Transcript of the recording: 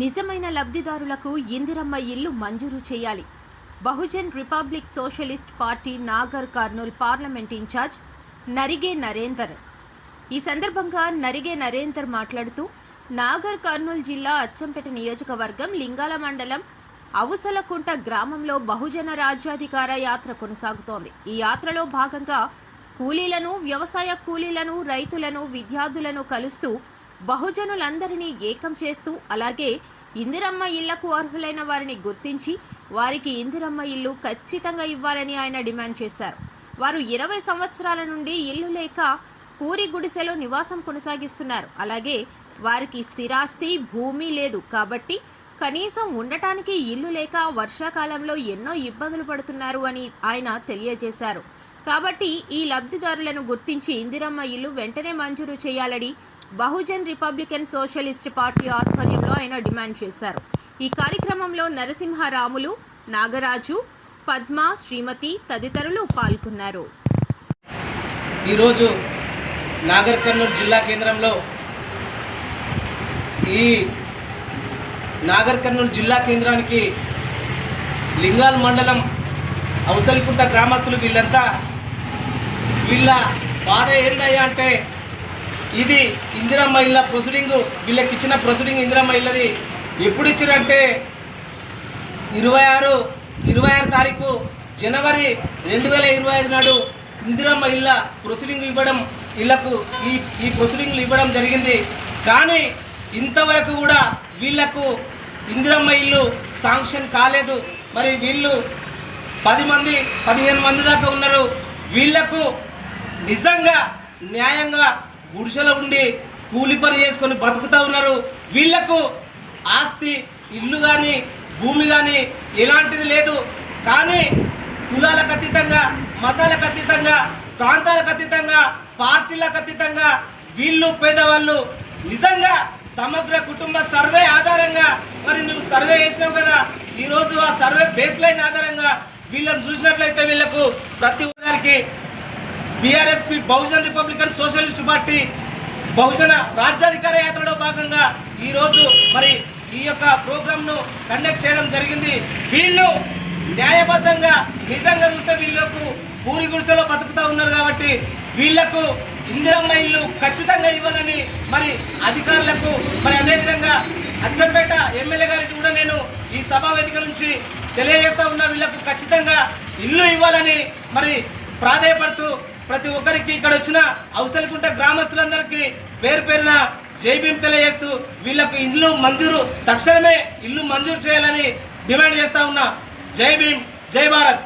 నిజమైన లబ్ధిదారులకు ఇందిరమ్మ ఇల్లు మంజూరు చేయాలి. Bahujan republic socialist party Nagarkurnool parliament in charge Narige Narender. ఈ సందర్భంగా నరిగే నరేందర్ మాట్లాడుతూ, నాగర్ కర్నూల్ జిల్లా అచ్చంపేట నియోజకవర్గం లింగాల మండలం అవుసలకుంట గ్రామంలో బహుజన రాజ్యాధికార యాత్ర కొనసాగుతోంది. ఈ యాత్రలో భాగంగా కూలీలను, వ్యవసాయ కూలీలను, రైతులను, విద్యార్థులను కలుస్తూ బహుజనులందరినీ ఏకం చేస్తూ, అలాగే ఇందిరమ్మ ఇళ్లకు అర్హులైన వారిని గుర్తించి వారికి ఇందిరమ్మ ఇల్లు ఖచ్చితంగా ఇవ్వాలని ఆయన డిమాండ్ చేశారు. వారు 20 సంవత్సరాల నుండి ఇల్లు లేక పూరి గుడిసెలో నివాసం కొనసాగిస్తున్నారు. అలాగే వారికి స్థిరాస్తి, భూమి లేదు కాబట్టి కనీసం ఉండటానికి ఇల్లు లేక వర్షాకాలంలో ఎన్నో ఇబ్బందులు పడుతున్నారు అని ఆయన తెలియజేశారు. కాబట్టి ఈ లబ్ధిదారులను గుర్తించి ఇందిరమ్మ ఇల్లు వెంటనే మంజూరు చేయాలని బహుజన్ రిపబ్లికన్ సోషలిస్ట్ పార్టీ ఆధ్వర్యంలో ఆయన డిమాండ్ చేశారు. ఈ కార్యక్రమంలో నరసింహారాములు, నాగరాజు, పద్మ, శ్రీమతి తదితరులు పాల్గొన్నారు. ఈరోజు నాగర్ కర్నూల్ జిల్లా కేంద్రంలో ఈ నాగర్ కర్నూల్ జిల్లా కేంద్రానికి లింగాల్ మండలం అవుసల్కుంట గ్రామస్తులు వీళ్ళ బాధ ఏందయ్యా అంటే, ఇది ఇందిరమ్మ ఇళ్ళ ప్రొసీడింగ్, వీళ్ళకి ఇచ్చిన ప్రొసీడింగ్ ఇందిరమ్మ ఇళ్ళది ఎప్పుడు ఇచ్చారంటే 26 తారీఖు జనవరి 2025 నాడు ఇందిరమ్మ ఇళ్ళ ప్రొసీడింగ్ ఇవ్వడం, ఇళ్లకు ఈ ప్రొసీడింగ్లు ఇవ్వడం జరిగింది. కానీ ఇంతవరకు కూడా వీళ్లకు ఇందిరమ్మ ఇల్లు శాంక్షన్ కాలేదు. మరి వీళ్ళు 15 మంది దాకా ఉన్నారు. వీళ్లకు నిజంగా న్యాయంగా గుడిసెలో ఉండి కూలి పని చేసుకొని బతుకుతూ ఉన్నారు. వీళ్లకు ఆస్తి, ఇల్లు కానీ భూమి కానీ ఎలాంటిది లేదు. కానీ కులాలకు అతీతంగా, మతాలకు అతీతంగా, ప్రాంతాలకు అతీతంగా, పార్టీలకు అతీతంగా వీళ్ళు పేదవాళ్ళు నిజంగా సమగ్ర కుటుంబ సర్వే ఆధారంగా, మరి నువ్వు సర్వే చేసినావు కదా, ఈరోజు ఆ సర్వే బేస్ లైన్ ఆధారంగా వీళ్ళని చూసినట్లయితే వీళ్లకు ప్రతి ఒక్కరికి BRSP Bahujan republican socialist party బహుజన రాజ్యాధికార యాత్రలో భాగంగా ఈరోజు మరి ఈ యొక్క ప్రోగ్రామ్ను కండక్ట్ చేయడం జరిగింది. వీళ్ళు న్యాయబద్ధంగా నిజంగా చూస్తే వీళ్ళకు పూరి గుడిసెలో బతుకుతూ ఉన్నారు కాబట్టి వీళ్లకు ఇందిరమ్మ ఇల్లు ఖచ్చితంగా ఇవ్వాలని మరి అధికారులకు, మరి అదేవిధంగా అచ్చంపేట ఎమ్మెల్యే గారికి కూడా నేను ఈ సభా వేదిక నుంచి తెలియజేస్తా ఉన్నా, వీళ్లకు ఖచ్చితంగా ఇల్లు ఇవ్వాలని మరి ప్రాధేయపడుతూ ప్రతి ఒక్కరికి ఇక్కడ వచ్చిన అవుసలకుంట గ్రామస్తులందరికీ పేరు పేరున జై భీమ్ తెలియజేస్తూ వీళ్లకు ఇల్లు మంజూరు, తక్షణమే ఇల్లు మంజూరు చేయాలని డిమాండ్ చేస్తా ఉన్నా. జై భీమ్, జై భారత్.